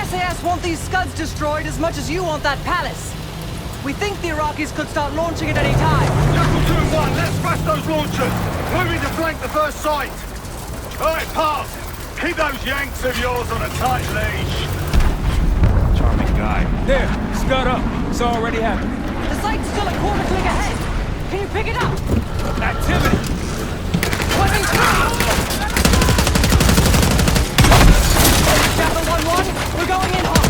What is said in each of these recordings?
SAS want these scuds destroyed as much as you want that palace. We think the Iraqis could start launching at any time. Jackal 2-1, let's smash those launchers! Moving to flank the first site! Alright, Park! Keep those Yanks of yours on a tight leash! Charming guy. There, scud up. It's already happening. The site's still a quarter click ahead. Can you pick it up? Activity! Weapons free! Jackal 1-1, we're going in hot.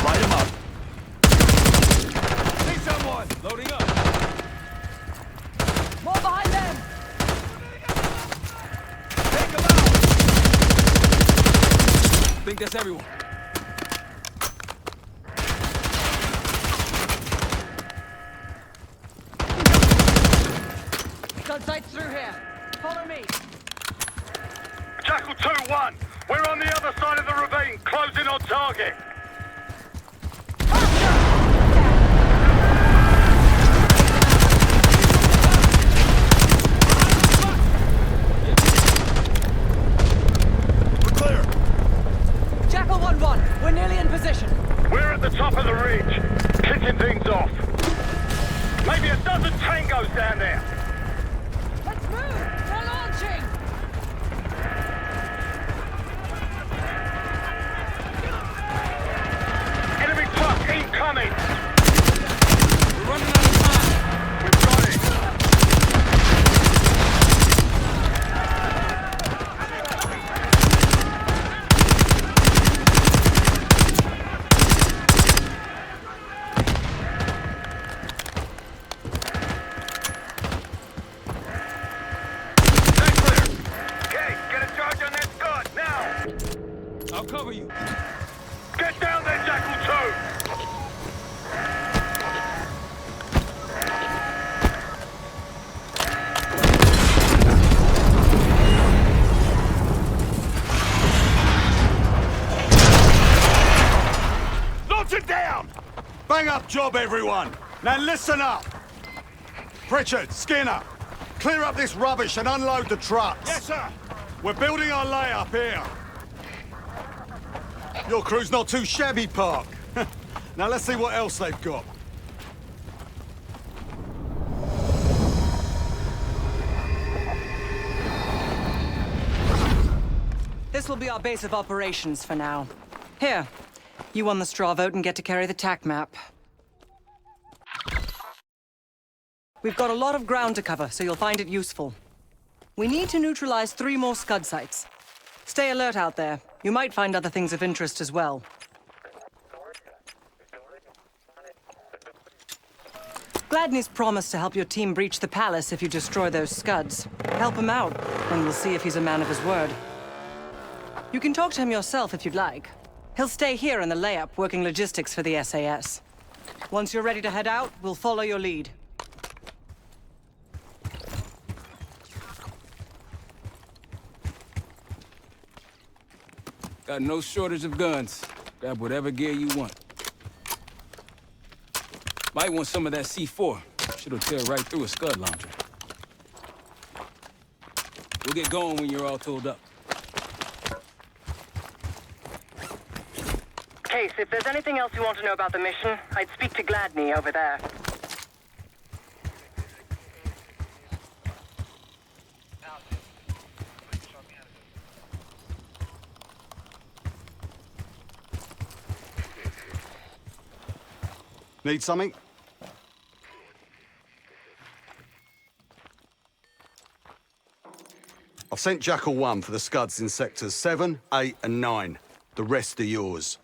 Light him up. See someone! Loading up. More behind them. Take him out! I think that's everyone. Scud sights through here. Follow me. Jackal 2-1, we're on the other side of the ravine, closing on target! We're clear! Jackal 1-1, we're nearly in position. We're at the top of the ridge, kicking things off. Maybe a dozen tangos down there. Let's move! They're launching! Enemy truck incoming! We're running out of time. We've got it! Stay clear! Okay, get a charge on that scud, now! I'll cover you. Get down there, Jackal 2! Launch it down! Bang up job, everyone! Now listen up! Pritchard, Skinner, clear up this rubbish and unload the trucks. Yes, sir. We're building our layup here. Your crew's not too shabby, Park. Now let's see what else they've got. This will be our base of operations for now. Here, you won the straw vote and get to carry the TAC map. We've got a lot of ground to cover, so you'll find it useful. We need to neutralize 3 more scud sites. Stay alert out there. You might find other things of interest as well. Gladney's promised to help your team breach the palace if you destroy those scuds. Help him out, and we'll see if he's a man of his word. You can talk to him yourself if you'd like. He'll stay here in the layup, working logistics for the SAS. Once you're ready to head out, we'll follow your lead. Got no shortage of guns. Grab whatever gear you want. Might want some of that C4. Shit'll tear right through a scud launcher. We'll get going when you're all tooled up. Case, if there's anything else you want to know about the mission, I'd speak to Gladney over there. Need something? I've sent Jackal 1 for the scuds in sectors 7, 8, and 9. The rest are yours.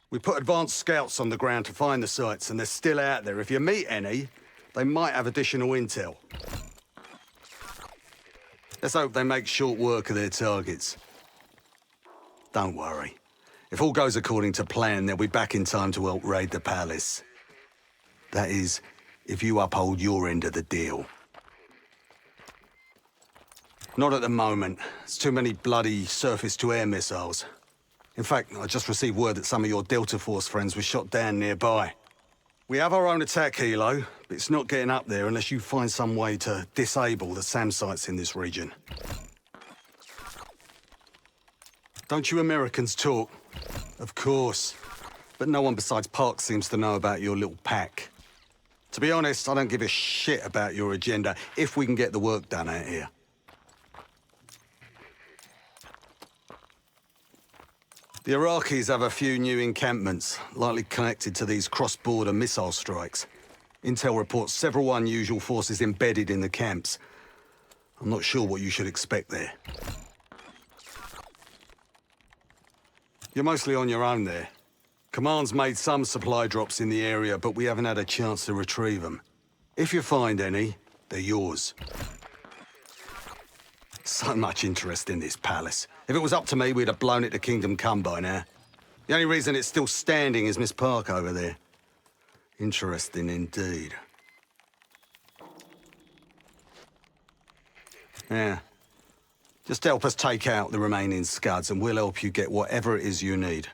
We put advanced scouts on the ground to find the sites, and they're still out there. If you meet any, they might have additional intel. Let's hope they make short work of their targets. Don't worry. If all goes according to plan, they'll be back in time to help raid the palace. That is, if you uphold your end of the deal. Not at the moment. It's too many bloody surface-to-air missiles. In fact, I just received word that some of your Delta Force friends were shot down nearby. We have our own attack helo, but it's not getting up there unless you find some way to disable the SAM sites in this region. Don't you Americans talk? Of course. But no one besides Park seems to know about your little pack. To be honest, I don't give a shit about your agenda if we can get the work done out here. The Iraqis have a few new encampments, likely connected to these cross-border missile strikes. Intel reports several unusual forces embedded in the camps. I'm not sure what you should expect there. You're mostly on your own there. Command's made some supply drops in the area, but we haven't had a chance to retrieve them. If you find any, they're yours. So much interest in this palace. If it was up to me, we'd have blown it to Kingdom Come by now. The only reason it's still standing is Miss Park over there. Interesting indeed. Yeah. Just help us take out the remaining scuds and we'll help you get whatever it is you need.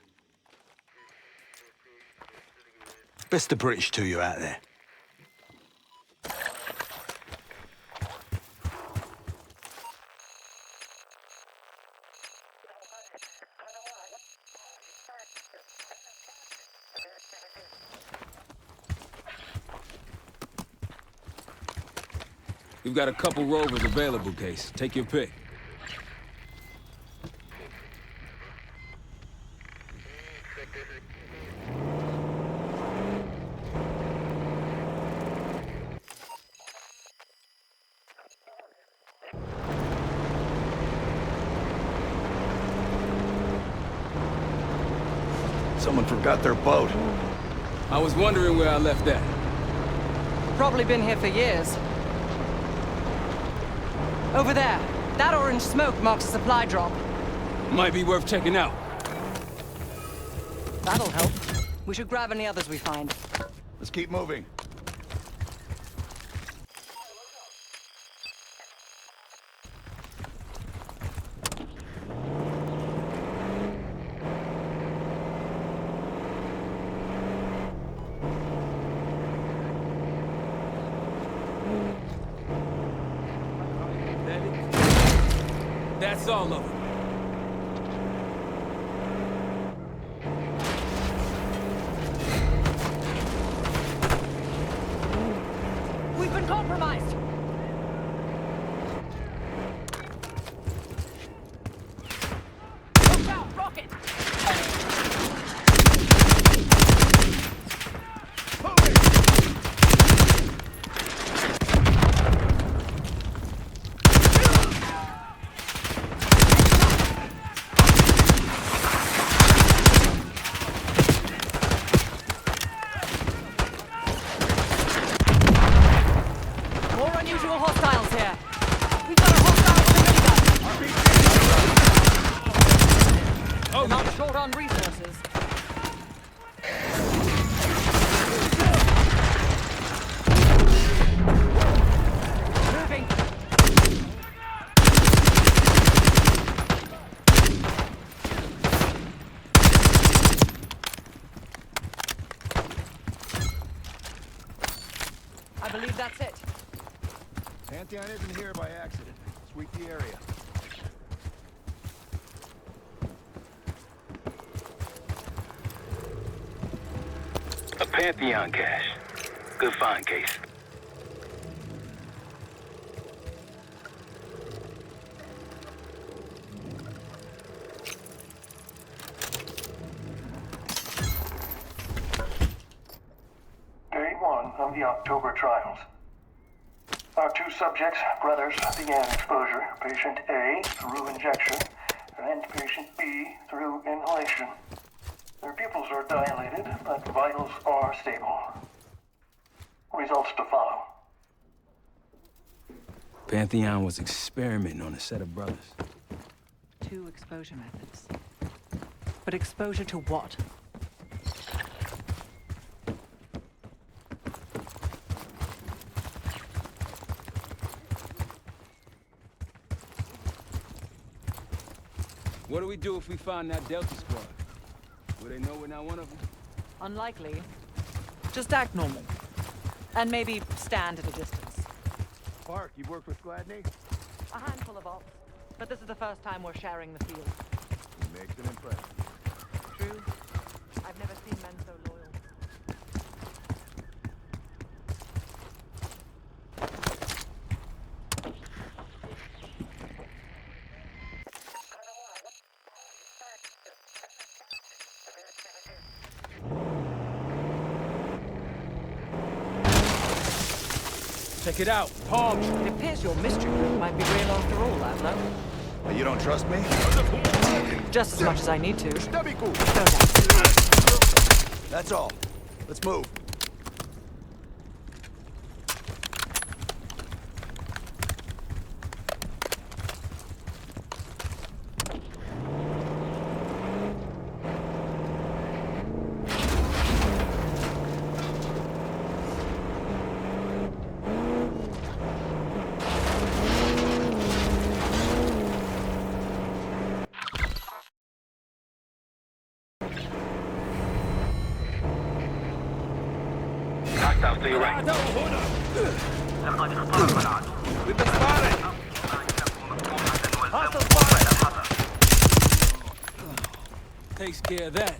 Best of British to you out there. We've got a couple rovers available, Case. Take your pick. Someone forgot their boat. I was wondering where I left that. Probably been here for years. Over there. That orange smoke marks a supply drop. Might be worth checking out. That'll help. We should grab any others we find. Let's keep moving. That's all of them. We've been compromised! Watch out, rocket! Hostiles here. We got a hostile with a minigun. Oh, We're not short on resources. Moving. I believe that's it. Pantheon isn't here by accident. Sweep the area. A Pantheon cache. Good find, Case. Day 1 of the October trials. Our two subjects, brothers, began exposure. Patient A through injection, and patient B through inhalation. Their pupils are dilated, but vitals are stable. Results to follow. Pantheon was experimenting on a set of brothers. 2 exposure methods. But exposure to what? What do we do if we find that Delta squad? Will they know we're not one of them? Unlikely. Just act normal. And maybe stand at a distance. Park, you worked with Gladney? A handful of ops. But this is the first time we're sharing the field. Makes an impression. True. I've never seen men so loyal. Check it out. Palm tree. It appears your mystery group might be real after all, Adler. You don't trust me? Just as much as I need to. That'd be cool. No doubt. That's all. Let's move. Hostiles to your right. We've been spotted. Takes care of that.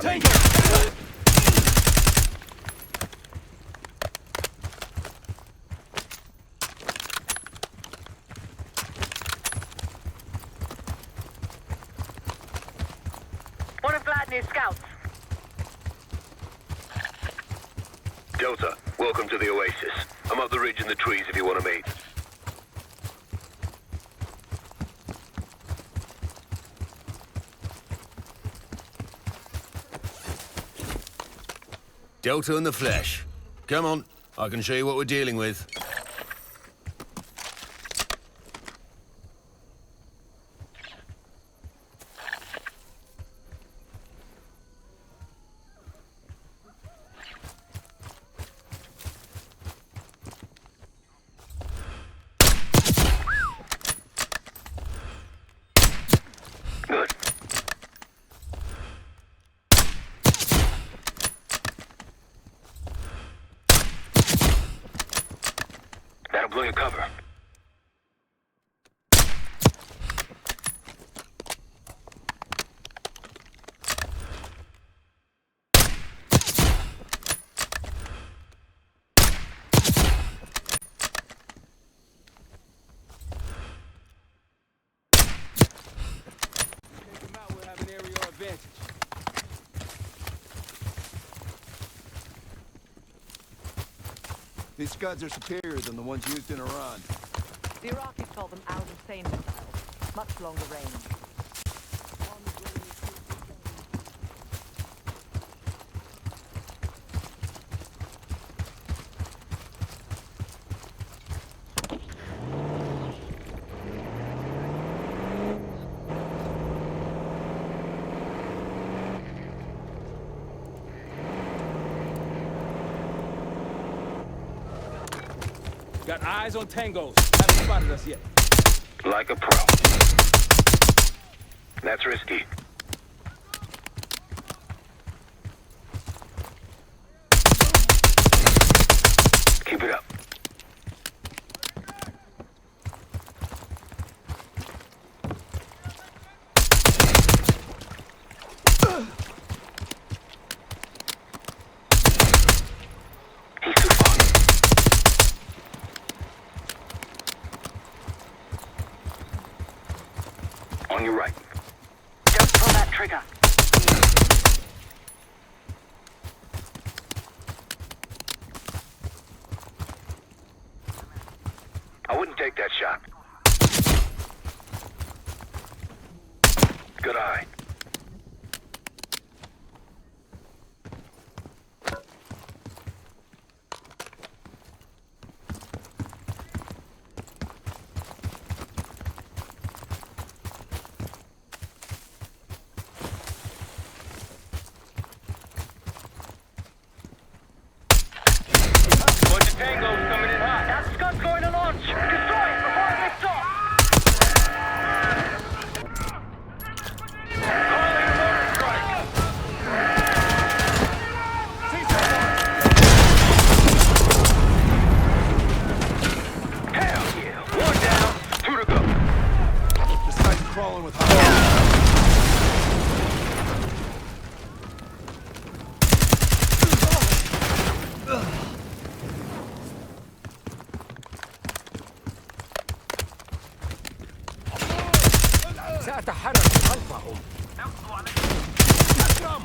Tango! One of Gladney's scouts. Delta, welcome to the Oasis. I'm up the ridge in the trees if you want to meet. Delta in the flesh. Come on, I can show you what we're dealing with. Good. That'll blow your cover. Take them out, we'll have an aerial advantage. These scuds are superior than the ones used in Iran. The Iraqis call them Al-Hussein missiles. Much longer range. Got eyes on tangos. Haven't spotted us yet. Like a pro. That's risky. Keep it up. He's too far. On your right. Don't pull that trigger. I wouldn't take that shot. Good eye. Bunch of tangos coming in hot. That scud's going to launch. Destroy it before it lifts off. falling with high. سأتحرك خلفهم. أكرم.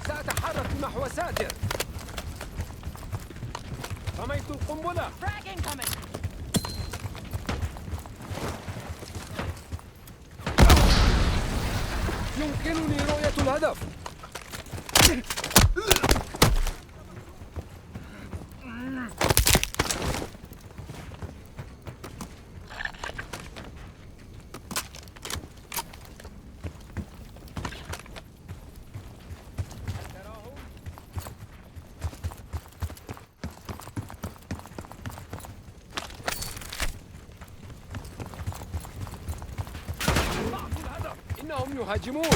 سأتحرك نحو ساتر. رميت القنبلة. Frag incoming! يمكنني رؤية الهدف. إنهم يهاجمون.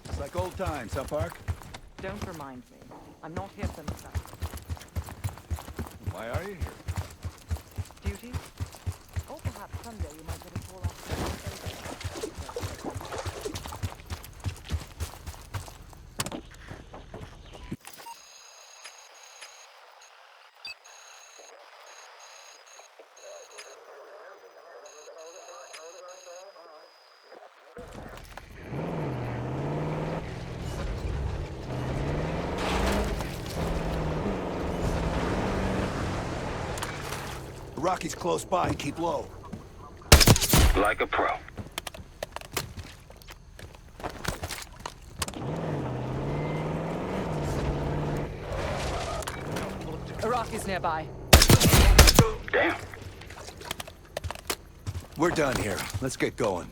It's like old times, huh, Park? Don't remind me. I'm not here for myself. Why are you here? Duty? Or perhaps someday you might get a call out. The Rocky's close by. Keep low. Like a pro. Iraqis nearby. Damn. We're done here. Let's get going.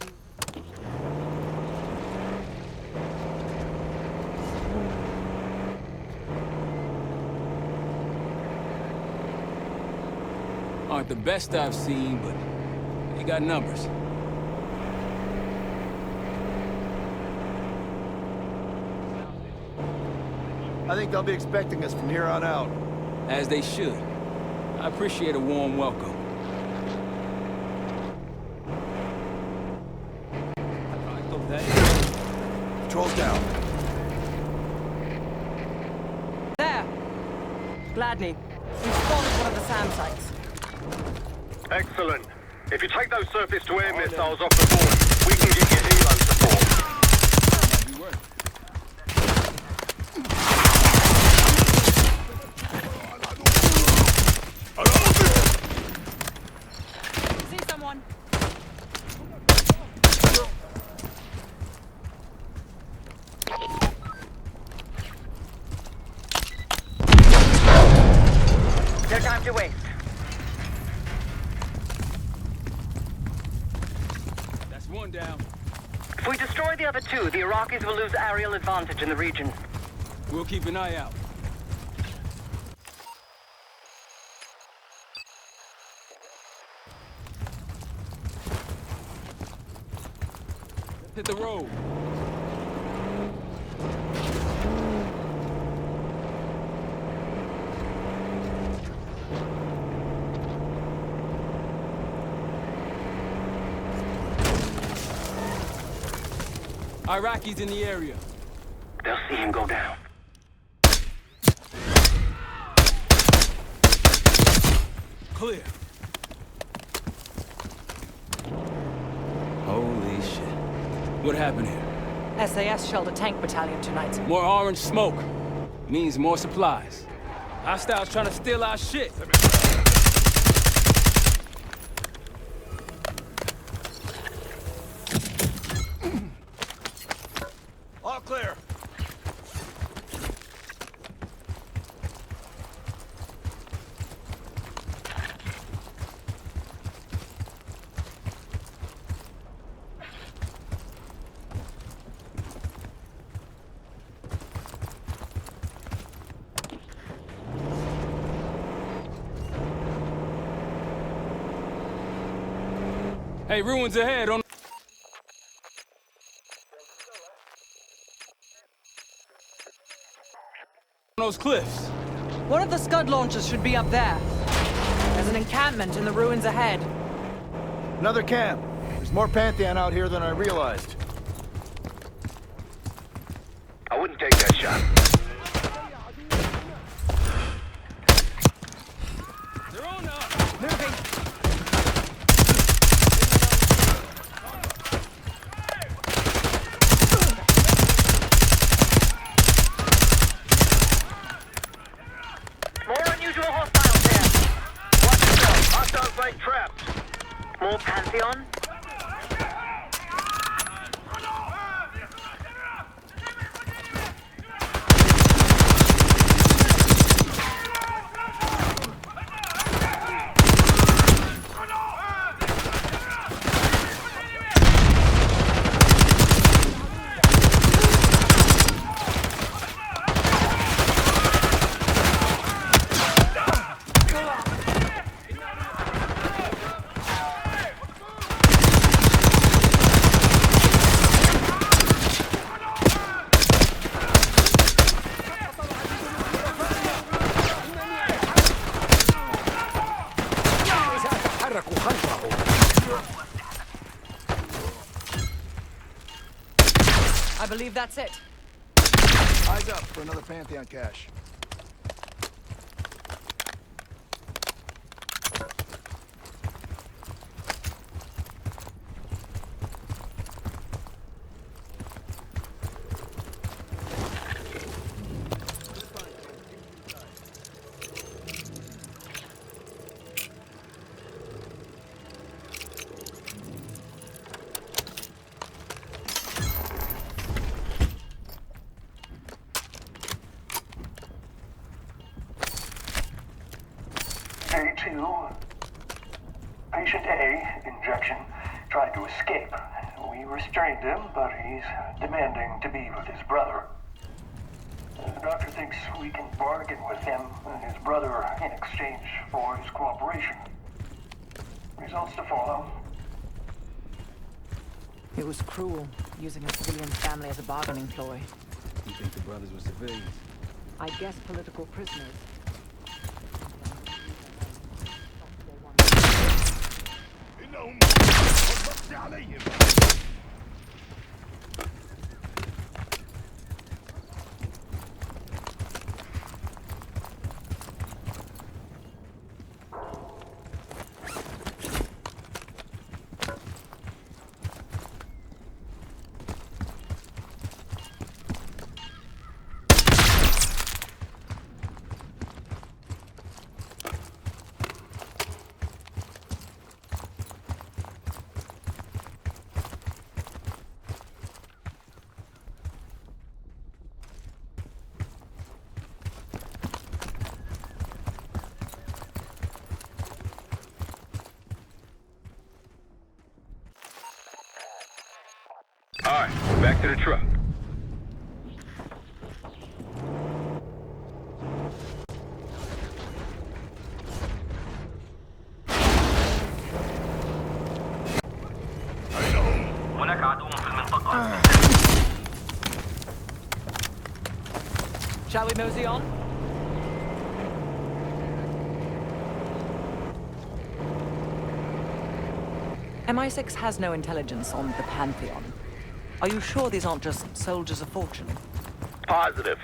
Aren't the best I've seen, but they got numbers. I think they'll be expecting us from here on out. As they should. I appreciate a warm welcome. Patrol's down. There! Gladney, we've spotted one of the SAM sites. Excellent. If you take those surface-to-air missiles off the board, we can get you helo support. You work. See someone? No time to waste. That's one down. If we destroy the other two, the Iraqis will lose aerial advantage in the region. We'll keep an eye out. Hit the road. Iraqis in the area. They'll see him go down. Clear. What happened here? SAS shelled a tank battalion tonight. More orange smoke. Means more supplies. Hostiles trying to steal our shit. All clear. Hey, ruins ahead on those cliffs. One of the Scud launchers should be up there. There's an encampment in the ruins ahead. Another camp. There's more Pantheon out here than I realized. I wouldn't take that shot. They're on us. Moving. More unusual hostiles there. Watch yourself. Hostiles like traps. More Pantheon? I believe that's it. Eyes up for another Pantheon cache. Day 2. Patient A, injection, tried to escape. We restrained him, but he's demanding to be with his brother. The doctor thinks we can bargain with him and his brother in exchange for his cooperation. Results to follow. It was cruel, using a civilian family as a bargaining ploy. You think the brothers were civilians? I guess political prisoners. All right, back to the truck. Shall we mosey on? MI6 has no intelligence on the Pantheon. Are you sure these aren't just soldiers of fortune? Positive.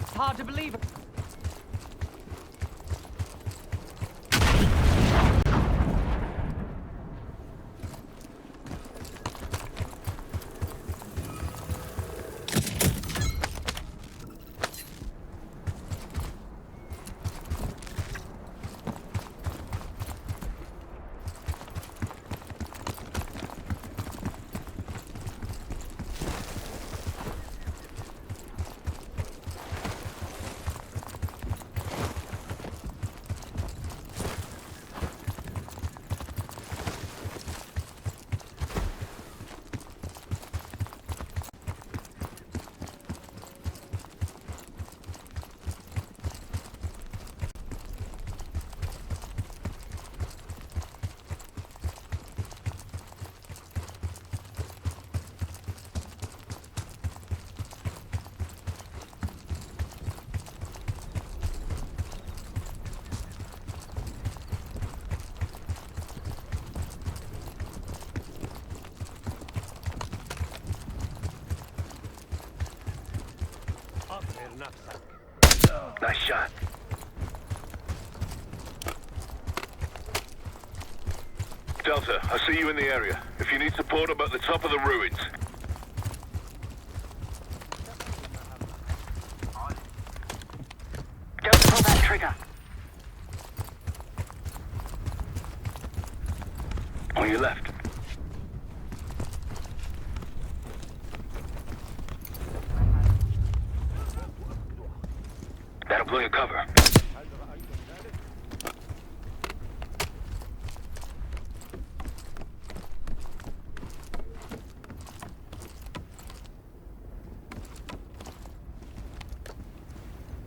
It's hard to believe. Nice shot. Delta, I see you in the area. If you need support, I'm at the top of the ruins. Don't pull that trigger. On your left. That'll blow your cover.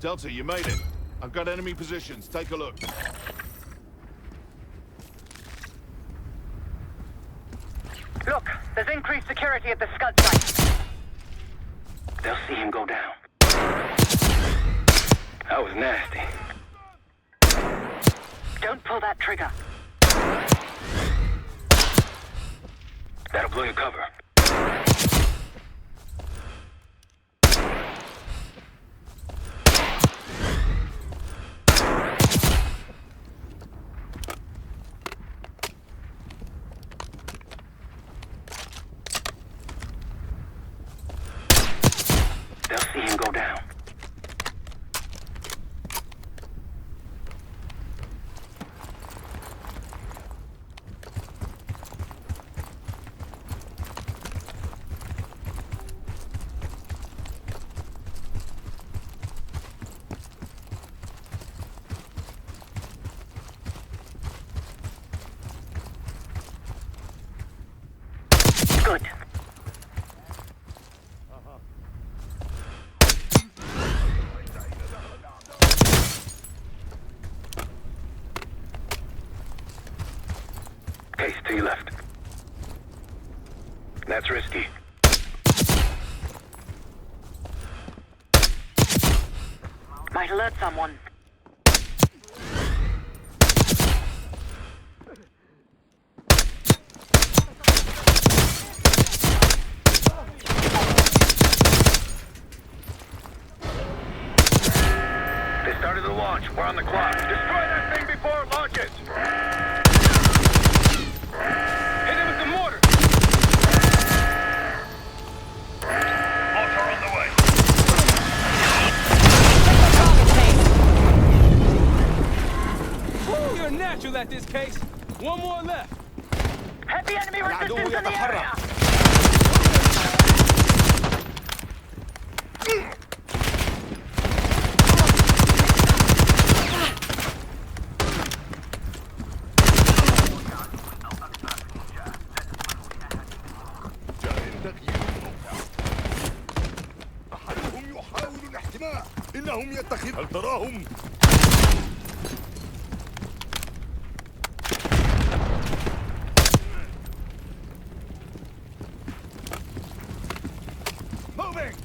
Delta, you made it. I've got enemy positions. Take a look. Look, there's increased security at the Scud site. They'll see him go down. That was nasty. Don't pull that trigger. That'll blow your cover. They'll see him go down. Good. Case to your left. That's risky. Might alert someone. They started the launch. We're on the clock. Destroy that thing before it launches. Hit it with the mortar. Mortar on the way. Woo, you're a natural at this case. One more left. Heavy enemy resistance in the area. أحدهم يحاول الاحتماء. إنهم هل تراهم؟ Moving.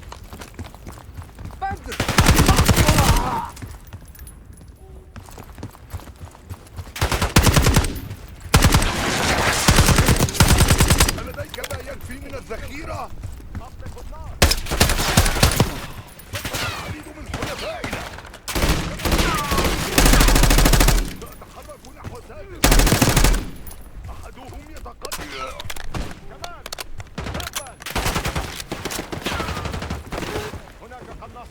ألديك ما يكفي من الذخيرة؟ العديد من حلفائنا. سأتحرك نحو سادس. أحدهم يتقدم. كمان. هناك قناص.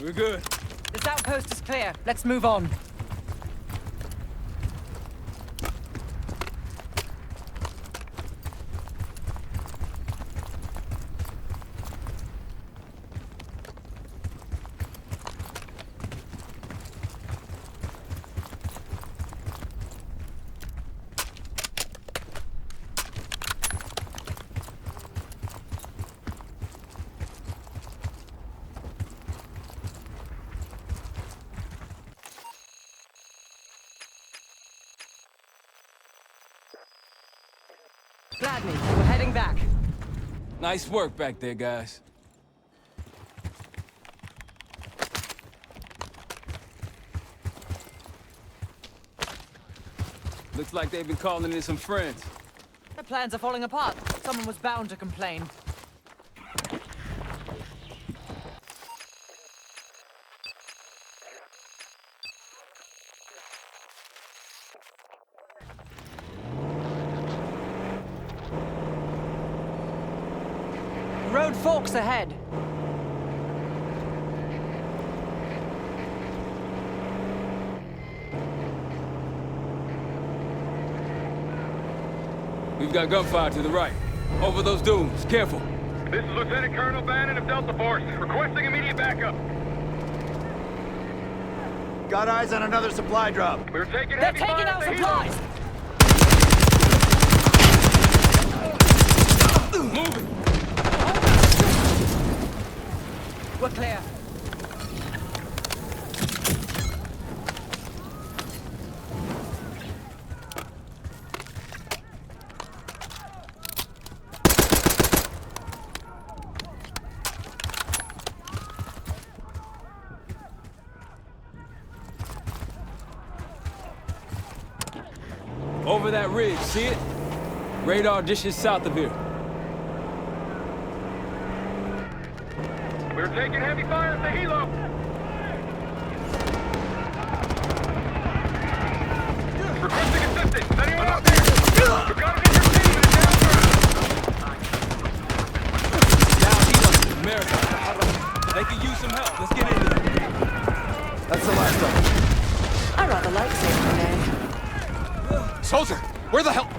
We're good. This outpost is clear. Let's move on. Gladney, we're heading back. Nice work back there, guys. Looks like they've been calling in some friends. Their plans are falling apart. Someone was bound to complain. road forks ahead. We've got gunfire to the right. Over those dunes. Careful. This is Lieutenant Colonel Bannon of Delta Force, requesting immediate backup. Got eyes on another supply drop. We're taking They're heavy taking fire out at the supplies! Moving! We're clear. Over that ridge, see it? Radar dishes south of here. We're taking heavy fire at the helo. Requesting assistance. Is anyone out there? We've got it in your team and it's Down helo, America. They could use some help. Let's get in there. That's the last of them. I rather like saving the day. Soldier, where the hell?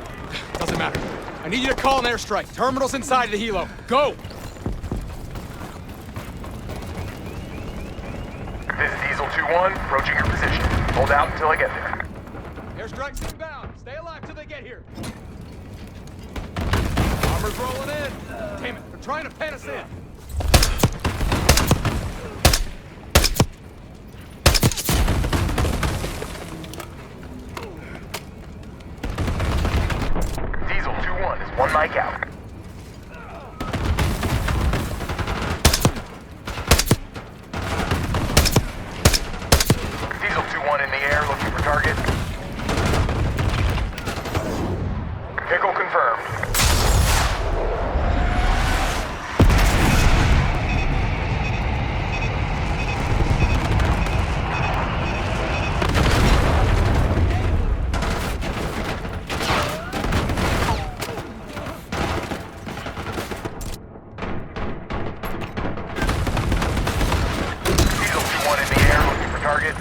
Doesn't matter. I need you to call an airstrike. Terminal's inside of the helo. Go! This is Diesel 2-1, approaching your position. Hold out until I get there. Airstrike's inbound. Stay alive till they get here. Armor's rolling in. Damn it, they're trying to pen us in. Diesel 2-1 is one mic out. Diesel 2-1 in the air, looking for target. Vehicle confirmed. Diesel 2-1 in the air, looking for target.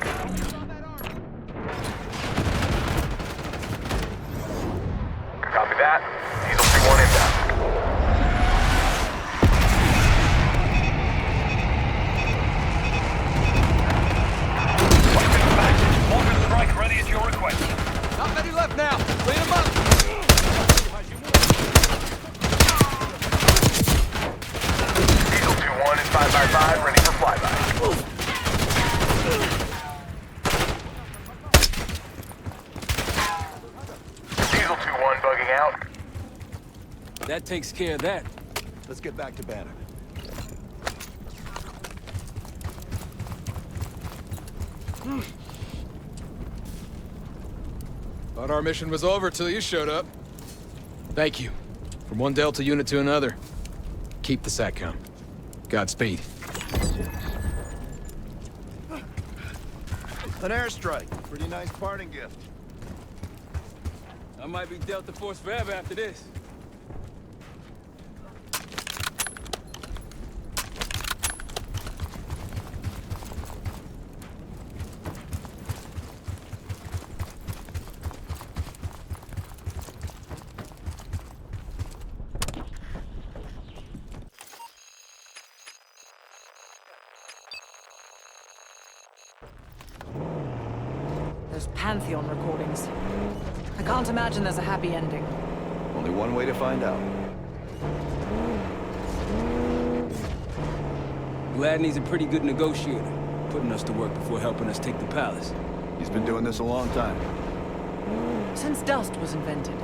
Copy that. Diesel 2-1 inbound. Mortar strike ready at your request. Not many left now. Clean them up. Diesel 2-1 is 5x5, ready for flyby. Diesel 2-1 bugging out. That takes care of that. Let's get back to Bannon. Thought our mission was over till you showed up. Thank you. From one Delta unit to another. Keep the SATCOM. Godspeed. An airstrike. Pretty nice parting gift. I might be Delta Force forever after this. Those Pantheon recordings. I can't imagine there's a happy ending. Only one way to find out. Gladney's a pretty good negotiator, putting us to work before helping us take the palace. He's been doing this a long time. Since dust was invented.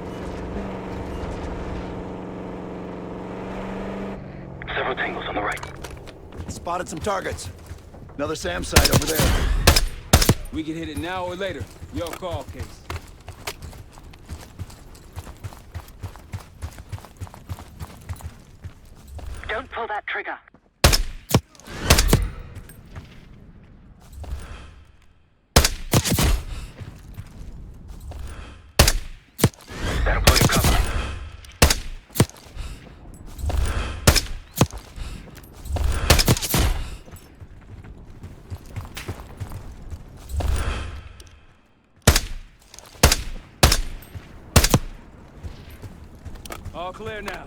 Several tangles on the right. Spotted some targets. Another SAM site over there. We can hit it now or later. Your call, Case. Don't pull that trigger. That'll pull your cover. All clear now.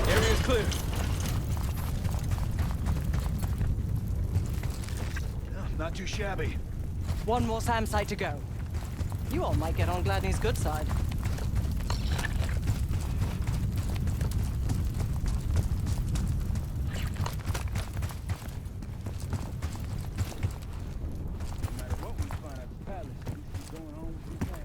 Area's clear. Not too shabby. One more SAM site to go. You all might get on Gladney's good side. No matter what we find at the palace, we keep going home too fast.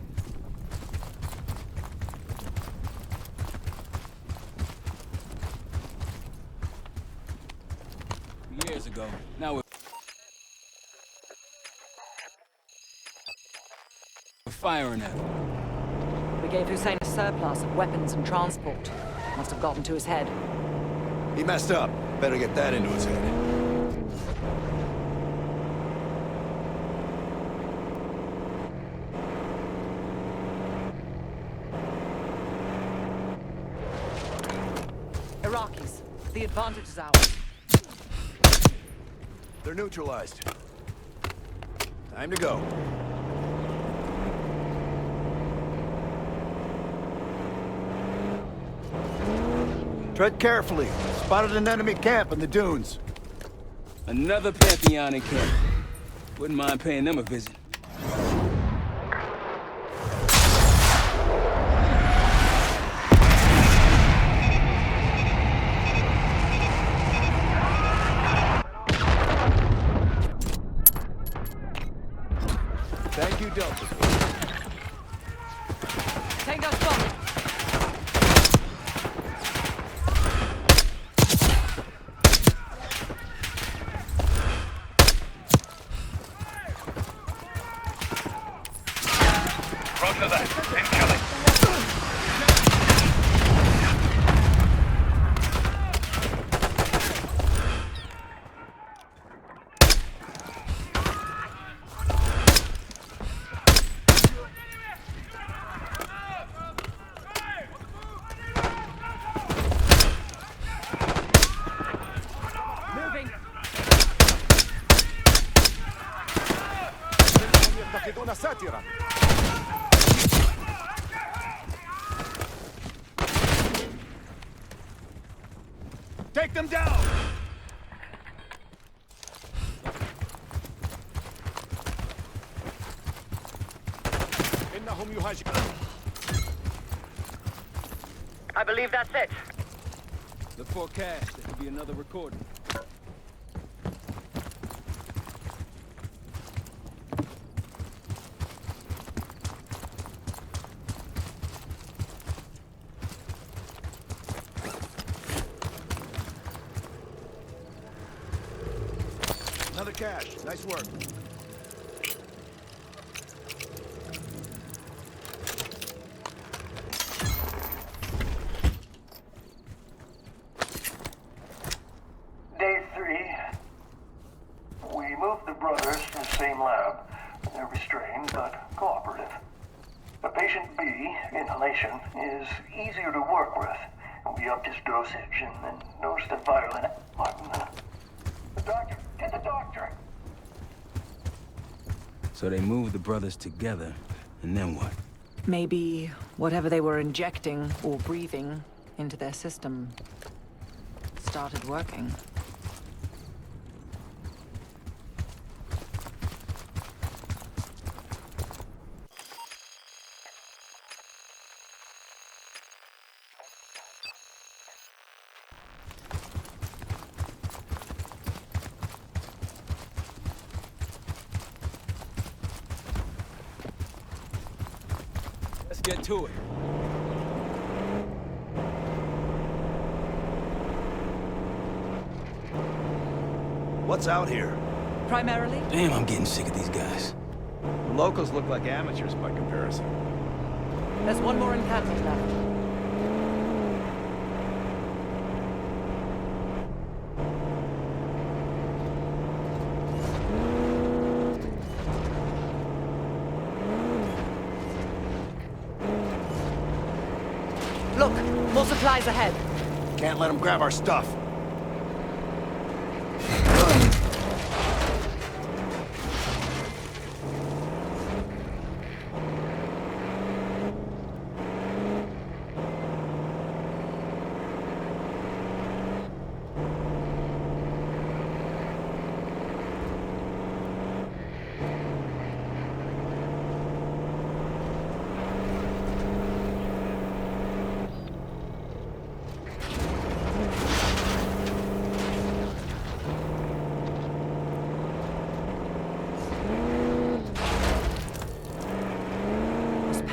Years ago. Now we're firing at him. We gave Hussein a surplus of weapons and transport. Must have gotten to his head. He messed up. Better get that into his head. Iraqis, the advantage is ours. They're neutralized. Time to go. Tread carefully. Spotted an enemy camp in the dunes. Another Pantheon in camp. Wouldn't mind paying them a visit. Thank you, Delta. Tango spotted. Roger that. Incoming. Moving. يفتقدون ساترا. Take them down! إنهم يهاجمون. I believe that's it. Look for a cache. There could be another recording. Another cache. Nice work. Day 3. We moved the brothers to the same lab. They're restrained, but cooperative. But patient B, inhalation, is easier to work with. We upped his dosage and then noticed a violent... The doctor! Get the doctor! So they moved the brothers together, and then what? Maybe whatever they were injecting or breathing into their system started working. Let's get to it. What's out here? Primarily, Damn, I'm getting sick of these guys. The locals look like amateurs by comparison. there's one more encampment left. Look, more supplies ahead. Can't let them grab our stuff.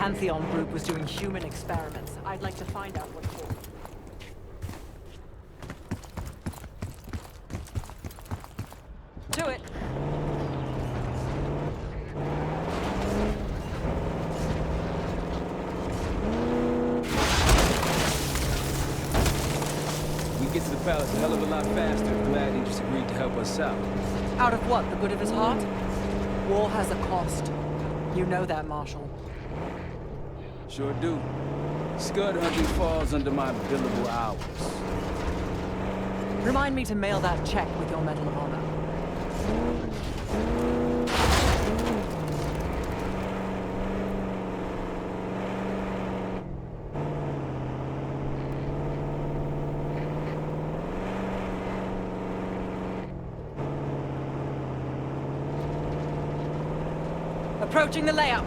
Pantheon group was doing human experiments. I'd like to find out what for. To it. We get to the palace a hell of a lot faster. Glad he just agreed to help us out. Out of what? The good of his heart? War has a cost. You know that, Marshal. Sure do. Scud hunting falls under my billable hours. Remind me to mail that check with your Medal of Honor. Approaching the layout.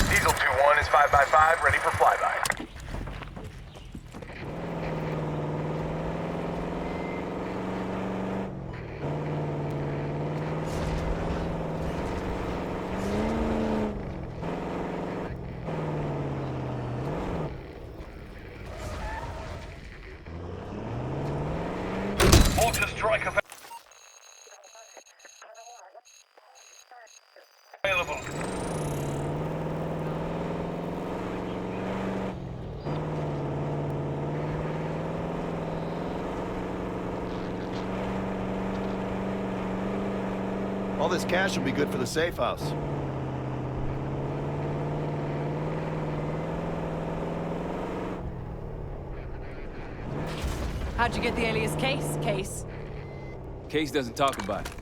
Diesel 2-1 is 5x5, ready for flyby. Mortar strike available. All this cash will be good for the safe house. How'd you get the alias Case? Case doesn't talk about it.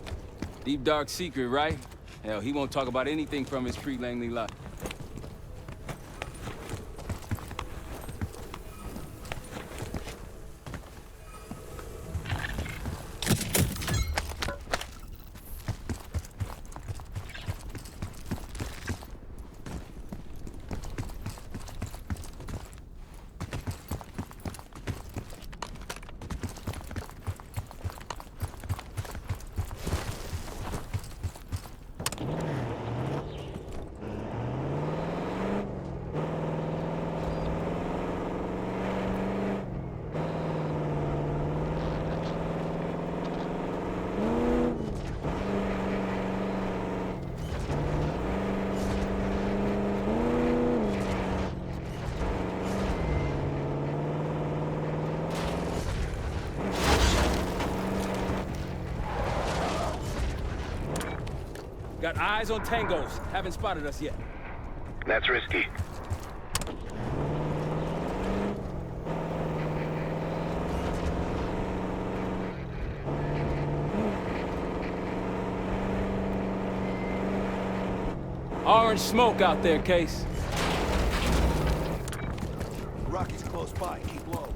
Deep dark secret, right? Hell, he won't talk about anything from his pre-Langley life. Got eyes on tangos. Haven't spotted us yet. That's risky. Orange smoke out there, Case. Rocky's close by. Keep low.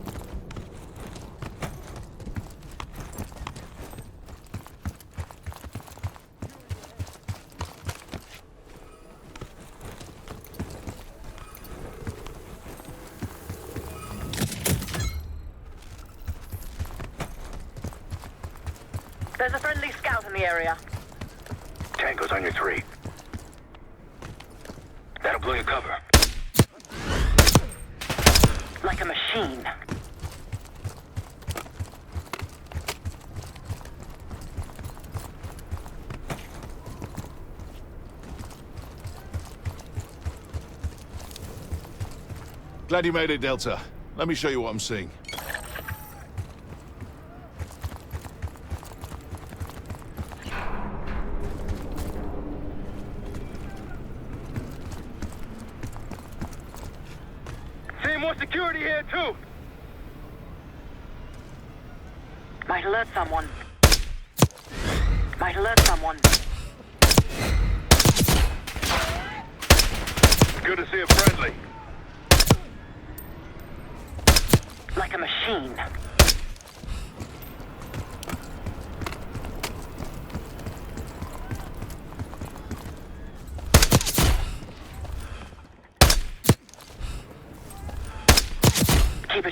There's a friendly scout in the area. Tango's on your 3. That'll blow your cover. Like a machine. Glad you made it, Delta. Let me show you what I'm seeing. Seeing more security here, too. Might alert someone. Might alert someone. Good to see a friendly. Like a machine.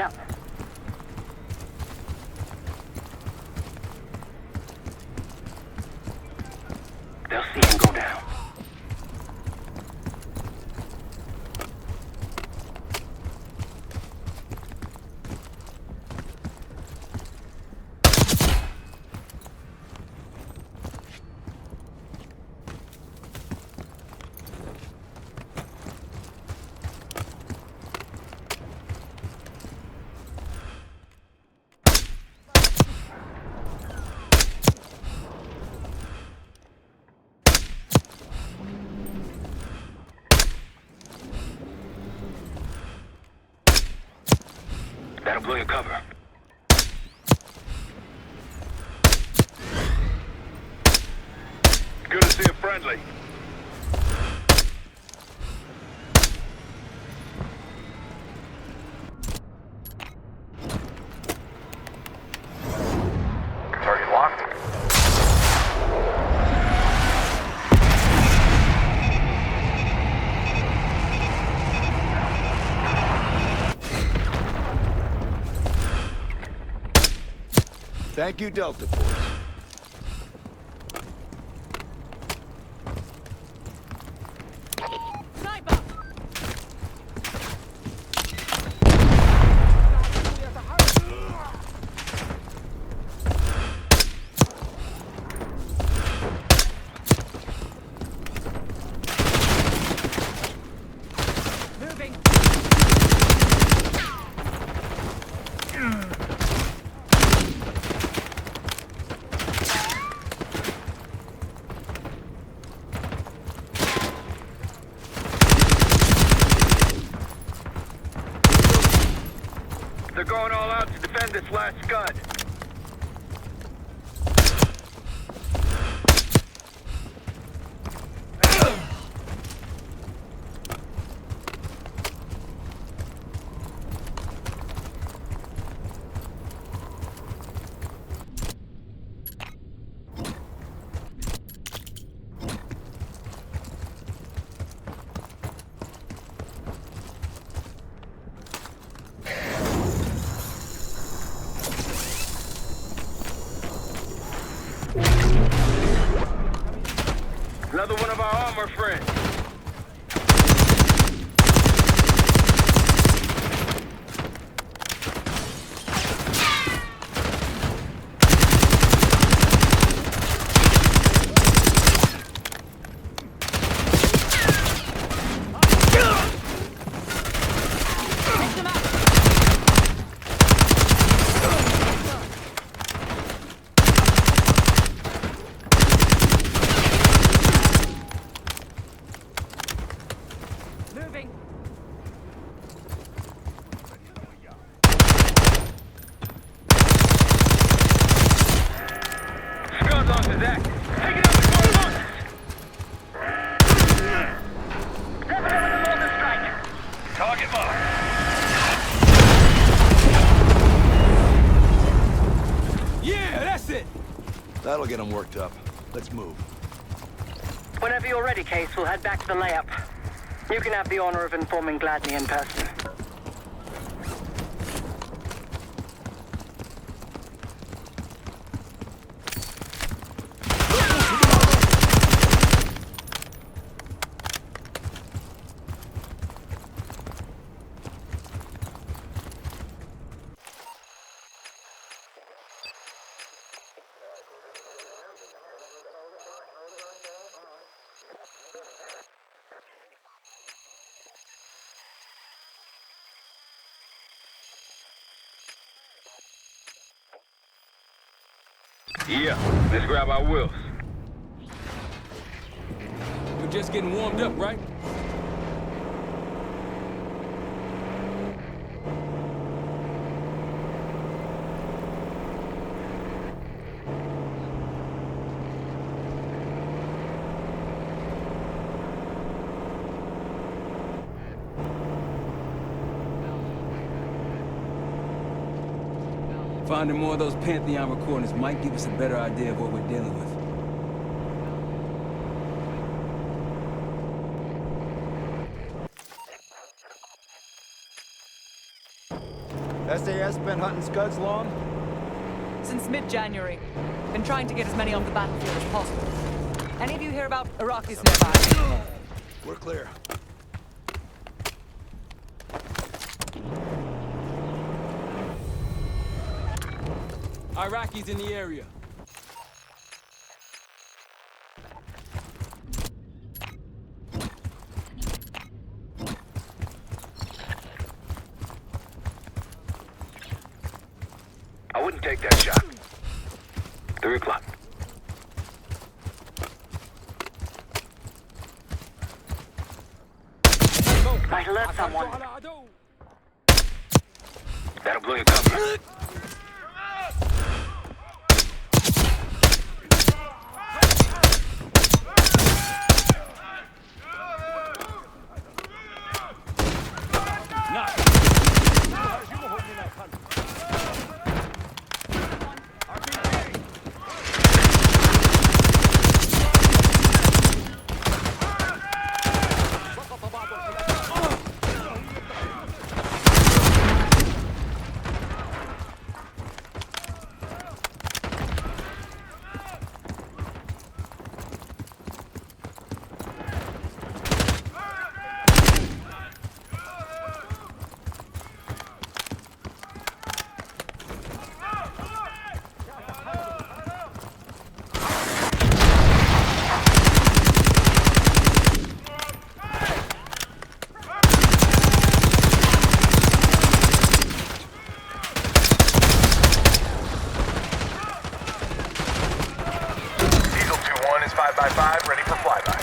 up. They'll see him go down. That'll blow your cover. Good to see a friendly. Target locked. Thank you, Delta Force. They're going all out to defend this last scud. Another one of our armor friends. That'll get them worked up. Let's move. Whenever you're ready, Case, we'll head back to the layup. You can have the honor of informing Gladney in person. Yeah, let's grab our wheels. We're just getting warmed up, right? Finding more of those Pantheon recordings might give us a better idea of what we're dealing with. SAS been hunting scuds long? Since mid-January. Been trying to get as many off the battlefield as possible. Any of you hear about Iraqis nearby? We're clear. Iraqis in the area. I wouldn't take that shot. 3 o'clock. I alert someone. That'll blow your cover. Ready for flyby.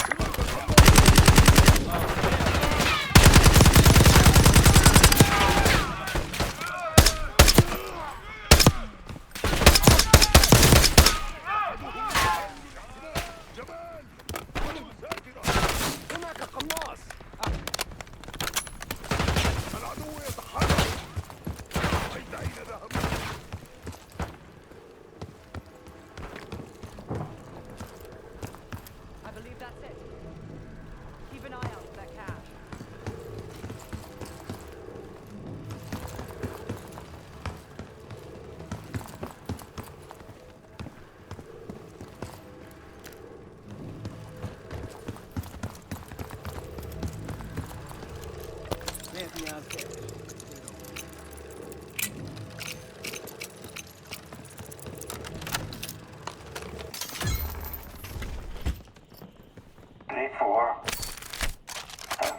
Day 4.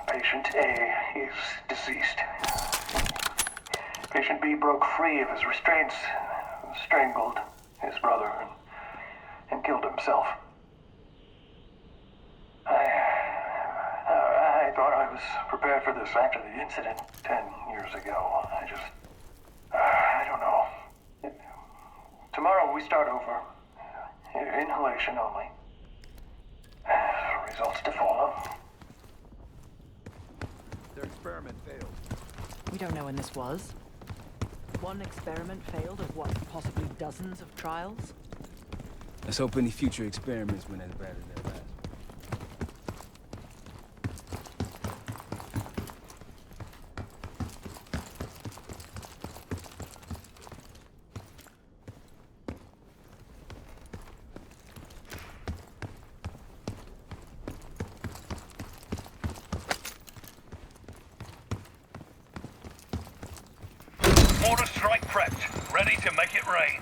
Patient A is deceased. Patient B broke free of his restraints, strangled his brother, and killed himself. I thought I was prepared for this after the incident 10 years ago. I don't know. Tomorrow we start over. Inhalation only. Results to follow. Their experiment failed. We don't know when this was. One experiment failed of what, possibly dozens of trials? Let's hope any future experiments went as bad as their last. Mortar strike prepped. Ready to make it rain.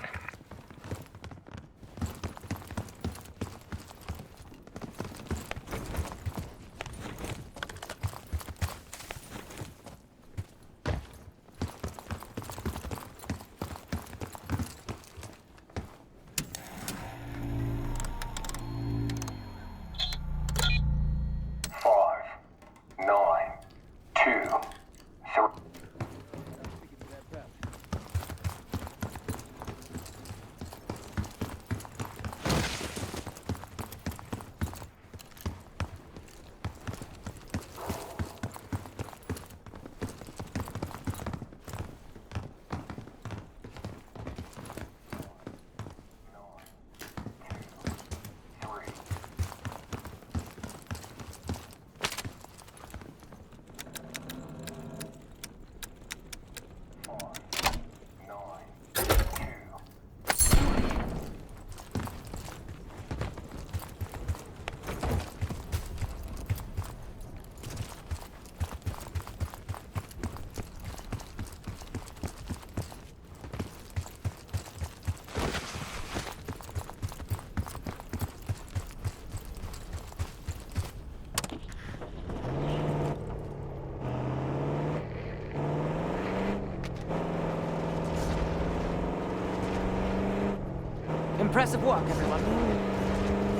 Impressive work, everyone.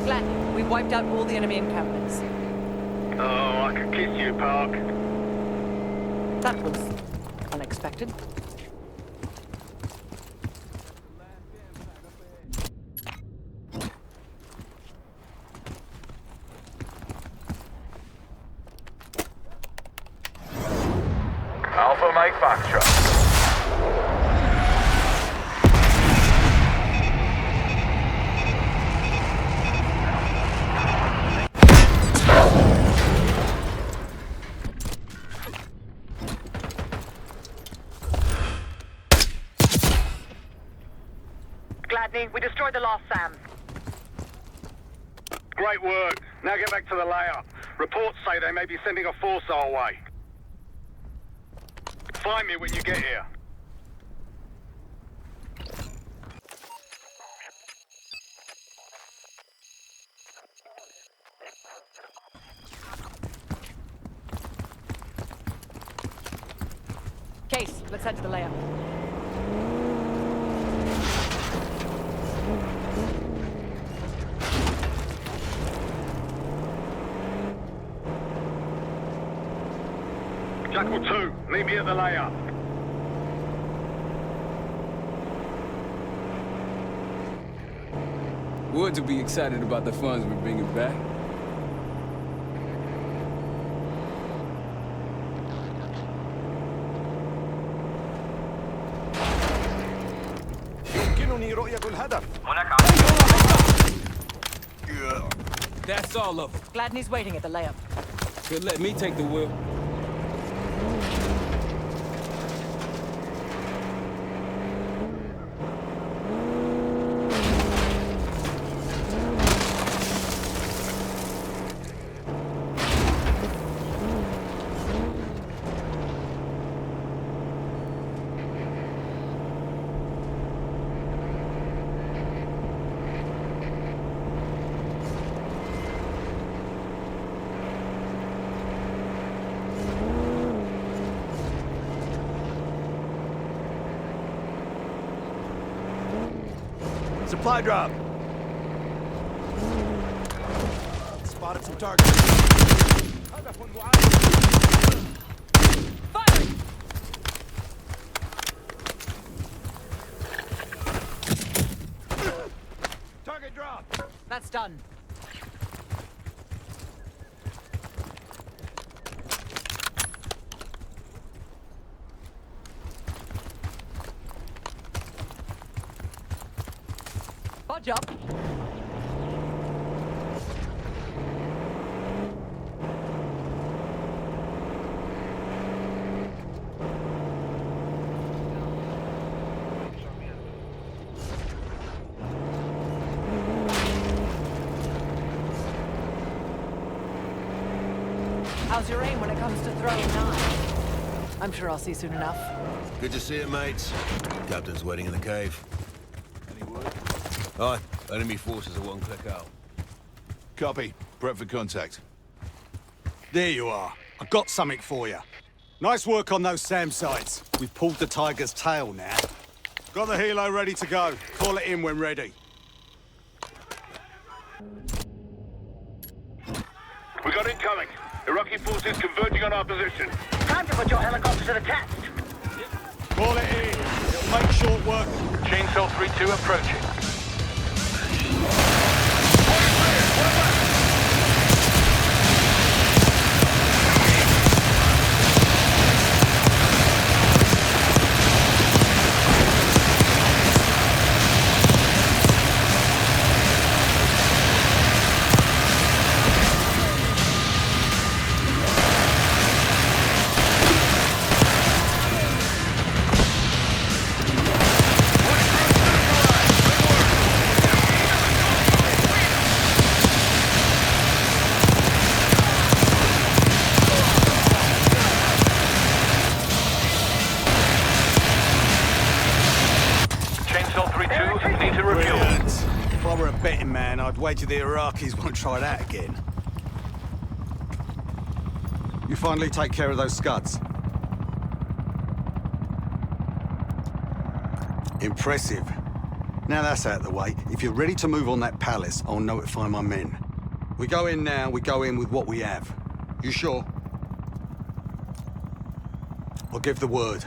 Gladney, we've wiped out all the enemy encampments. Oh, I could kiss you, Park. That was unexpected. Alpha Mike Foxtrot. Gladney, we destroyed the last SAM. Great work. Now get back to the layout. Reports say they may be sending a force our way. Find me when you get here. Case, let's head to the layout. Jackal 2, meet me at the layout. Woods will be excited about the funds we're bringing back. يمكنني رؤية الهدف. That's all of them. Gladney's waiting at the layup. He'll let me take the wheel. Supply drop. Spotted some targets. Fire! Target drop. That's done. Budge up. How's your aim when it comes to throwing knives? I'm sure I'll see soon enough. Good to see you, mates. Captain's waiting in the cave. Any word? Aye. Enemy forces are one click out. Copy. Prep for contact. There you are. I got something for you. Nice work on those SAM sites. We've pulled the tiger's tail now. Got the helo ready to go. Call it in when ready. We got incoming. Iraqi forces converging on our position. Time to put your helicopter to the test. Call it in. It'll make short work. Chainsaw 3-2 approaching. Brilliant. If I were a betting man, I'd wager the Iraqis won't try that again. You finally take care of those scuds. Impressive. Now that's out of the way, if you're ready to move on that palace, I'll notify my men. We go in now, we go in with what we have. You sure? I'll give the word.